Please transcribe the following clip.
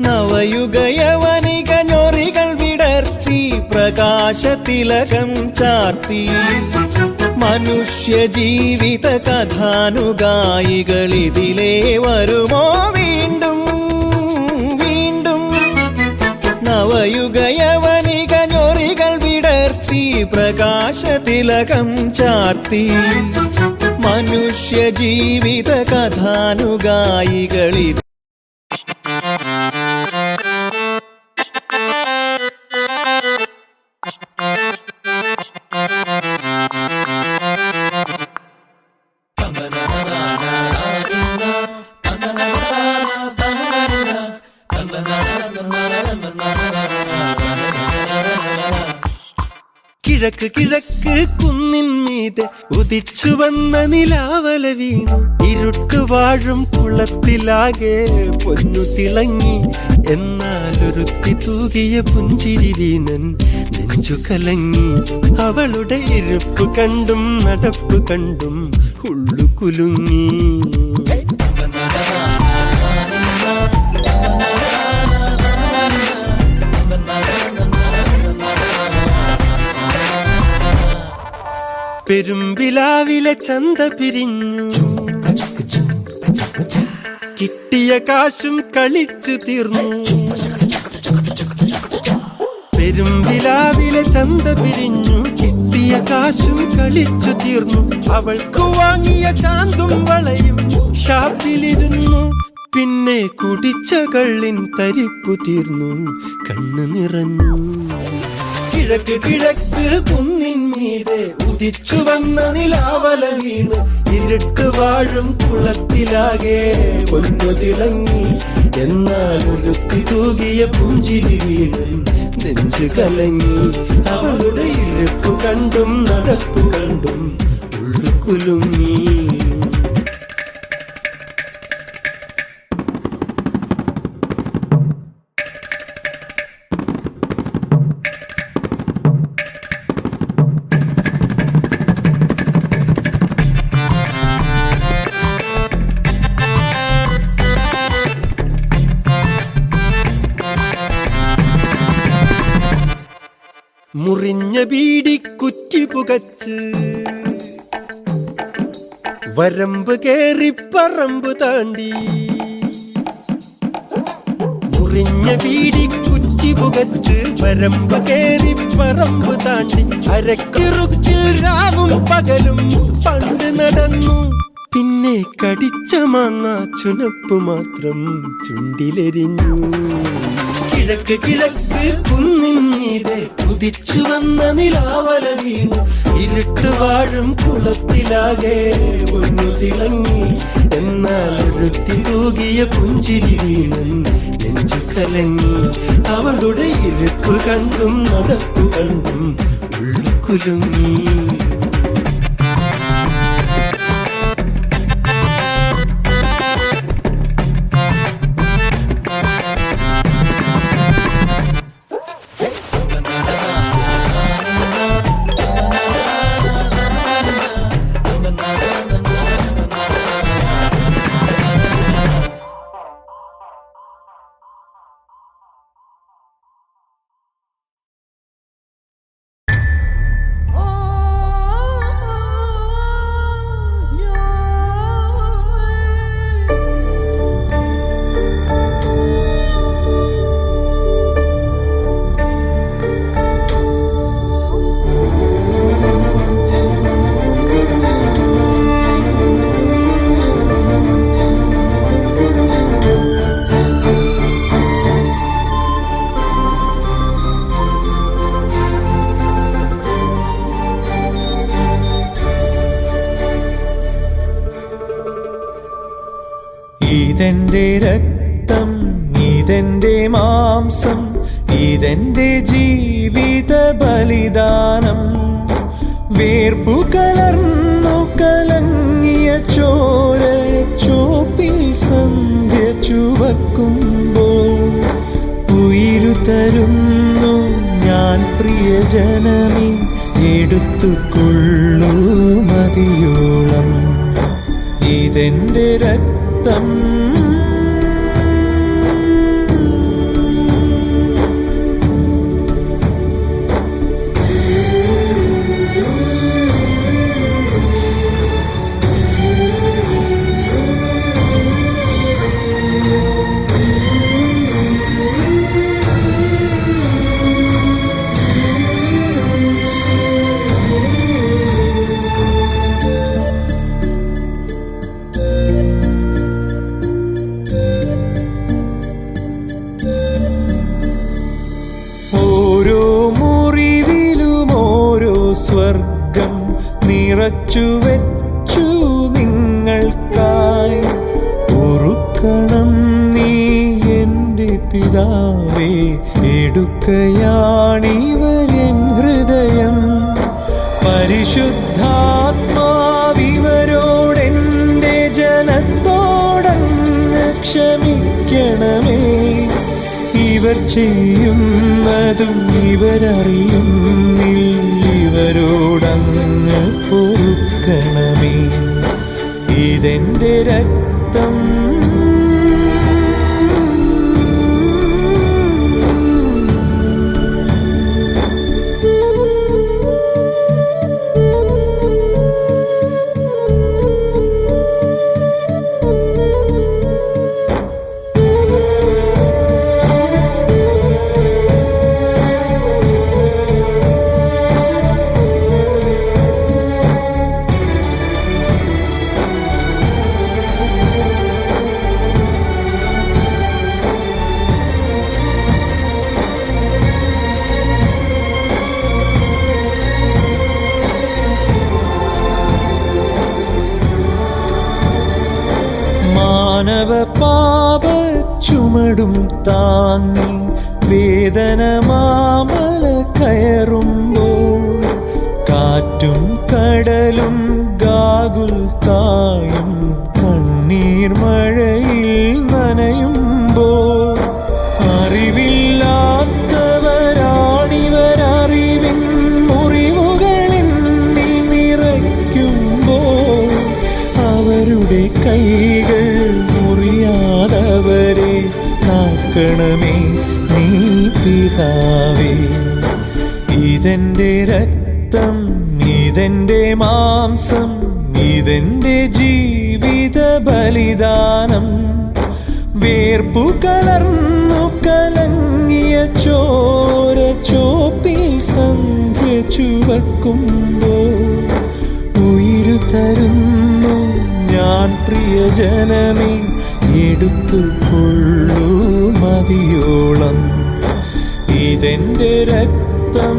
നവയുഗയവനിക ഞൊറികൾ വിടർത്തി പ്രകാശതിലകം ചാർത്തി മനുഷ്യ ജീവിത കഥാനുഗായികളിതിലേ വരുമോ വീണ്ടും വീണ്ടും. നവയുഗയവനിക ഞൊറികൾ വിടർത്തി പ്രകാശതിലകം ചാർത്തി മനുഷ്യ ജീവിത കഥാനുഗായികളിത് കിഴക്ക് കിഴക്ക് കുന്നിൻ മീതെ ഉദിച്ചു വന്ന നിലാവല വീണു ഇരുട്ടു വാഴും കുളത്തിലാകെ പൊന്നു തിളങ്ങി. എന്നാലൊരുത്തി തൂകിയ പുഞ്ചിരി വീണൻ നെഞ്ചു കലങ്ങി. അവളുടെ ഇരിപ്പ് കണ്ടും നടപ്പ് കണ്ടും ഉള്ളു കുലുങ്ങി. പെരുമ്പിലാവിലെ ചന്ത പിരിഞ്ഞു കിട്ടിയ കാശും കളിച്ചു തീർന്നു. പെരുമ്പിലാവിലെ ചന്ത പിരിഞ്ഞു കിട്ടിയ കാശും കളിച്ചു തീർന്നു. അവൾക്ക് വാങ്ങിയ ചാന്തും വളയും ഷാപ്പിലിരുന്നു. പിന്നെ കുടിച്ച കള്ളിൻ തരിപ്പു തീർന്നു കണ്ണു നിറഞ്ഞു. കിഴക്ക് കിഴക്ക് കുന്നിൻ മീതെ ഉദിച്ചു വന്ന നിലാവല വീണ് ഇരുട്ട് വാഴും കുളത്തിലാകെ പൊന്നു തിളങ്ങി. എന്നാൽ ഒരുത്തി തൂകിയ പുഞ്ചിരി വീണ് നെഞ്ചു കലങ്ങി. അവളുടെ ഇരിപ്പ് കണ്ടും നടപ്പ് കണ്ടും ഉള്ളു കുലുങ്ങി. മുറിഞ്ഞ ബീഡി കുറ്റി പുകച്ച് വരമ്പ് കേറി പറമ്പ് താണ്ടി. മുറിഞ്ഞ ബീഡി കുറ്റി പുകച്ച് വരമ്പ് കേറി പറമ്പ് താണ്ടി. അരക്കിറുക്കിൽ രാവും പകലും പണ്ട് നടന്നു. പിന്നെ കടിച്ച മാങ്ങ ചുനപ്പ് മാത്രം ചുണ്ടിലെരിഞ്ഞു. കിഴക്ക് കിഴക്ക് കുന്നിൻ മീതെ ഉദിച്ചു വന്ന നിലാവല വീണു ഇരുട്ട് വാഴും കുളത്തിലാകെ ഒന്നു തിളങ്ങി. എന്നാൽ ഒരുത്തി തൂകിയ പുഞ്ചിരി വീണൻ നെഞ്ചു കലങ്ങി. അവളുടെ ഇരിപ്പ് കണ്ടും നടപ്പ് കണ്ടും ഉള്ളു കുലുങ്ങി. ഇതെന്റെ രക്തം, ഇതെന്റെ മാംസം, ഇതെന്റെ ജീവിത ബലിദാനം. വേർപ്പു കലർന്നു കലങ്ങിയ ചോര ചോപ്പിൽ സന്ധ്യ ചുവക്കുമ്പോൾ ഉയിരു തരുന്നു ഞാൻ പ്രിയജനമേ. എടുത്തുകൊള്ളൂ മതിയോളം. ഇതെന്റെ രക്തം, സ്വർഗം നിറച്ചു വെച്ചു നിങ്ങൾക്കായി. ഓർക്കണം നീ എൻ്റെ പിതാവേ, എടുക്കയാണിവരൻ ഹൃദയം. പരിശുദ്ധാത്മാവിവരോടെൻ്റെ ജനത്തോടങ്ങ് ക്ഷമിക്കണമേ. ഇവർ ചെയ്യുന്നതും ഇവരറിയുന്നില്ല, ഇവരോടങ്ങ് പൊറുക്കണമേ. ഇതെന്റെ രക്തം, മാനവ പാപ ചുമടും താങ്ങി വേദന മാമല കയറുമ്പോൾ, കാറ്റും കടലും ഗാകുൽ തായും കണ്ണീർ മഴയിൽ നനയുമ്പോൾ, അറിവില്ലാത്തവരാണിവരറിവിൻ മുറിവുകളിൽ നിറയ്ക്കുമ്പോൾ, അവരുടെ കൈകൾ മുറിയാതവരെ കാക്കണമേ നീ പിതാവേ. ഇതെന്റെ രക്തം, ഇതെന്റെ മാംസം, ഇതെന്റെ ജീവിത ബലിദാനം. വേർപ്പു കലർന്നു കലങ്ങിയ ചോര ചോപ്പിൽ സന്ധ്യ ചുവക്കുമ്പോൾ, ഉയിരു തരുന്നു ഞാൻ പ്രിയജനമേ, എടുത്തുകൊള്ളൂ മതിയോളം. ഇതെന്റെ രക്തം.